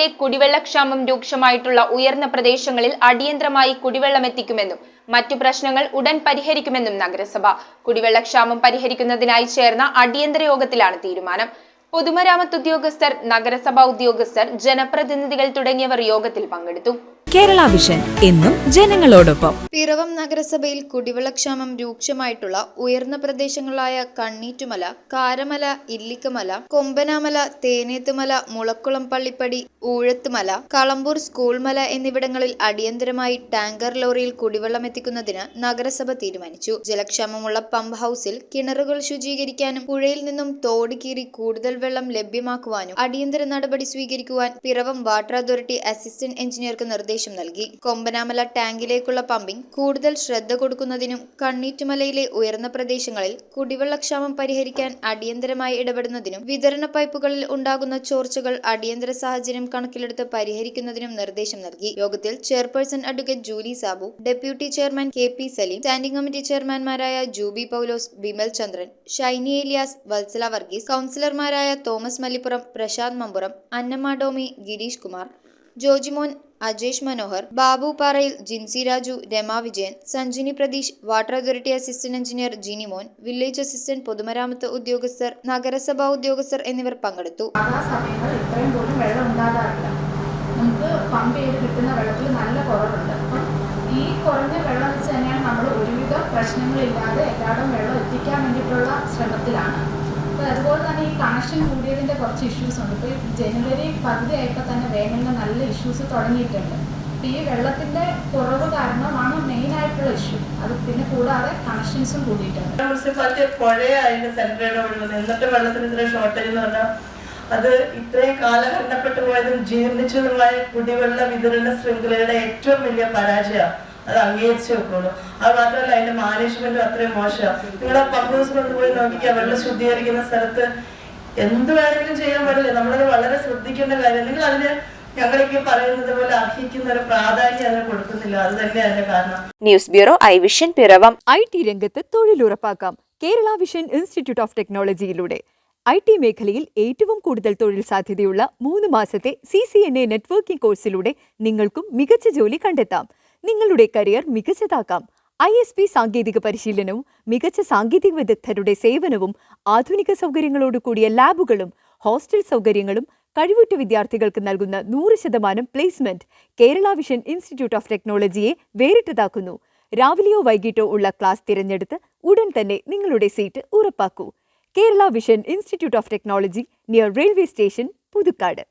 ജില്ലയിലെ കുടിവെള്ളക്ഷാമം രൂക്ഷമായിട്ടുള്ള ഉയർന്ന പ്രദേശങ്ങളിൽ അടിയന്തരമായി കുടിവെള്ളം എത്തിക്കുമെന്നും മറ്റു പ്രശ്നങ്ങൾ ഉടൻ പരിഹരിക്കുമെന്നും നഗരസഭ. കുടിവെള്ളക്ഷാമം പരിഹരിക്കുന്നതിനായി ചേർന്ന അടിയന്തര യോഗത്തിലാണ് തീരുമാനം. പൊതുമരാമത്ത് ഉദ്യോഗസ്ഥർ, നഗരസഭാ ഉദ്യോഗസ്ഥർ, ജനപ്രതിനിധികൾ തുടങ്ങിയവർ യോഗത്തിൽ പങ്കെടുത്തു. കേരള വിഷൻ എന്നും ജനങ്ങളോടൊപ്പം. പിറവം നഗരസഭയിൽ കുടിവെള്ളക്ഷാമം രൂക്ഷമായിട്ടുള്ള ഉയർന്ന പ്രദേശങ്ങളായ കണ്ണീറ്റുമല, കാരമല, ഇല്ലിക്കമല, കൊമ്പനാമല, തേനേത്തുമല, മുളക്കുളം പള്ളിപ്പടി, ഊഴത്തുമല, കളമ്പൂർ സ്കൂൾ മല എന്നിവിടങ്ങളിൽ അടിയന്തരമായി ടാങ്കർ ലോറിയിൽ കുടിവെള്ളം എത്തിക്കുന്നതിന് നഗരസഭ തീരുമാനിച്ചു. ജലക്ഷാമമുള്ള പമ്പ് ഹൌസിൽ കിണറുകൾ ശുചീകരിക്കാനും പുഴയിൽ നിന്നും തോട് കീറി കൂടുതൽ വെള്ളം ലഭ്യമാക്കുവാനും അടിയന്തര നടപടി സ്വീകരിക്കുവാൻ പിറവം വാട്ടർ അതോറിറ്റി അസിസ്റ്റന്റ് എഞ്ചിനീയർക്ക് നിർദ്ദേശം നൽകി. കൊമ്പനാമല ടാങ്കിലേക്കുള്ള പമ്പിംഗ് കൂടുതൽ ശ്രദ്ധ കൊടുക്കുന്നതിനും കണ്ണീറ്റുമലയിലെ ഉയർന്ന പ്രദേശങ്ങളിൽ കുടിവെള്ളക്ഷാമം പരിഹരിക്കാൻ അടിയന്തരമായി ഇടപെടുന്നതിനും വിതരണ പൈപ്പുകളിൽ ഉണ്ടാകുന്ന ചോർച്ചകൾ അടിയന്തര സാഹചര്യം കണക്കിലെടുത്ത് പരിഹരിക്കുന്നതിനും നിർദ്ദേശം നൽകി. യോഗത്തിൽ chairperson advocate Julie Sabu, deputy chairman KP Saleem, standing committee ചെയർമാൻമാരായ ജൂബി പൗലോസ്, വിമൽ ചന്ദ്രൻ, ഷൈനി ഏലിയാസ്, വത്സല വർഗീസ്, കൗൺസിലർമാരായ Thomas Mallippuram, Prashanth Mampuram, Annamma Domi, Girish Kumar, Jojimon, Ajesh Manohar, Babu Parayil, Jincy Raju, Rama Vijayan, Sanjini Pratheesh, water authority assistant engineer Jinimon, village assistant, പൊതുമരാമത്ത് ഉദ്യോഗസ്ഥർ, നഗരസഭാ ഉദ്യോഗസ്ഥർ എന്നിവർ പങ്കെടുത്തു. നമുക്ക് പമ്പ് ചെയ്ത് കിട്ടുന്ന വെള്ളത്തിൽ നല്ല കുറവുണ്ട്. അപ്പം ഈ കുറഞ്ഞ വെള്ളം വെച്ച് തന്നെയാണ് നമ്മൾ ഒരുവിധ പ്രശ്നങ്ങളില്ലാതെ എല്ലായിടും വെള്ളം എത്തിക്കാൻ വേണ്ടിയിട്ടുള്ള ശ്രമത്തിലാണ്. അപ്പോൾ അതുപോലെ തന്നെ ഈ കണക്ഷൻ കൂടിയതിൻ്റെ കുറച്ച് ഇഷ്യൂസ് ഉണ്ട്. ഇപ്പോൾ ജനുവരി പകുതി ആയപ്പോൾ തന്നെ വേനലിന് നല്ല ഇഷ്യൂസ് തുടങ്ങിയിട്ടുണ്ട്. അപ്പോൾ ഈ വെള്ളത്തിൻ്റെ കുറവ് കാരണമാണ് മെയിനായിട്ടുള്ള ഇഷ്യൂ. അത് പിന്നെ കൂടാതെ കണക്ഷൻസും കൂടിയിട്ടുണ്ട്. മുനിസിപ്പാലിറ്റി പുഴയെ അതിൻ്റെ സെൻറ്ററേഡ് ഒഴുകുന്നത്, എന്നിട്ട് വെള്ളത്തിന് ഇത്ര ഷോർട്ടേജ് എന്ന് പറഞ്ഞാൽ അത് ഇത്രയും കാലഘട്ടപ്പെട്ടു പോയതും ജീർണിച്ചതുമായ കുടിവെള്ള വിതരണ ശൃംഖലയുടെ ഏറ്റവും വലിയ പരാജയമാണ്. അത് അംഗീകരിച്ചു വെക്കുള്ളൂ. അത് മാത്രമല്ല, അതിന്റെ മാനേജ്മെന്റും അത്രയും മോശമാണ്. നിങ്ങളെ പമ്പ് ഹൗസിൽ ഒന്ന് പോയി നോക്കിക്കുക, വെള്ളം ശുദ്ധീകരിക്കുന്ന സ്ഥലത്ത് എന്ത് വേണമെങ്കിലും ചെയ്യാൻ പാടില്ല. നമ്മളത് വളരെ ശ്രദ്ധിക്കേണ്ട കാര്യം. നിങ്ങൾ അതിന് ഞങ്ങളൊക്കെ പറയുന്നത് പോലെ അർഹിക്കുന്ന ഒരു പ്രാധാന്യം അതിന് കൊടുക്കുന്നില്ല. അത് തന്നെ അതിന്റെ കാരണം. News bureau, I Vision, Piravom. IT രംഗത്ത് തൊഴിലുറപ്പാക്കാം കേരള വിഷൻ ഇൻസ്റ്റിറ്റ്യൂട്ട് ഓഫ് ടെക്നോളജിയിലൂടെ. IT മേഖലയിൽ ഏറ്റവും കൂടുതൽ തൊഴിൽ സാധ്യതയുള്ള 3 മാസത്തെ CCNA നെറ്റ്വർക്കിംഗ് കോഴ്സിലൂടെ നിങ്ങൾക്കും മികച്ച ജോലി കണ്ടെത്താം. നിങ്ങളുടെ കരിയർ മികച്ചതാക്കാം. ISP സാങ്കേതിക പരിശീലനവും മികച്ച സാങ്കേതിക വിദഗ്ധരുടെ സേവനവും ആധുനിക സൗകര്യങ്ങളോട് കൂടിയ ലാബുകളും ഹോസ്റ്റൽ സൗകര്യങ്ങളും കഴിവുറ്റ വിദ്യാർത്ഥികൾക്ക് നൽകുന്ന 100% placement Kerala Vision Institute of ടെക്നോളജിയെ വേറിട്ടതാക്കുന്നു. രാവിലെയോ വൈകിട്ടോ ഉള്ള ക്ലാസ് തിരഞ്ഞെടുത്ത് ഉടൻ തന്നെ നിങ്ങളുടെ സീറ്റ് ഉറപ്പാക്കൂ. Kerala Vision Institute of Technology, near railway station, Puthukkad.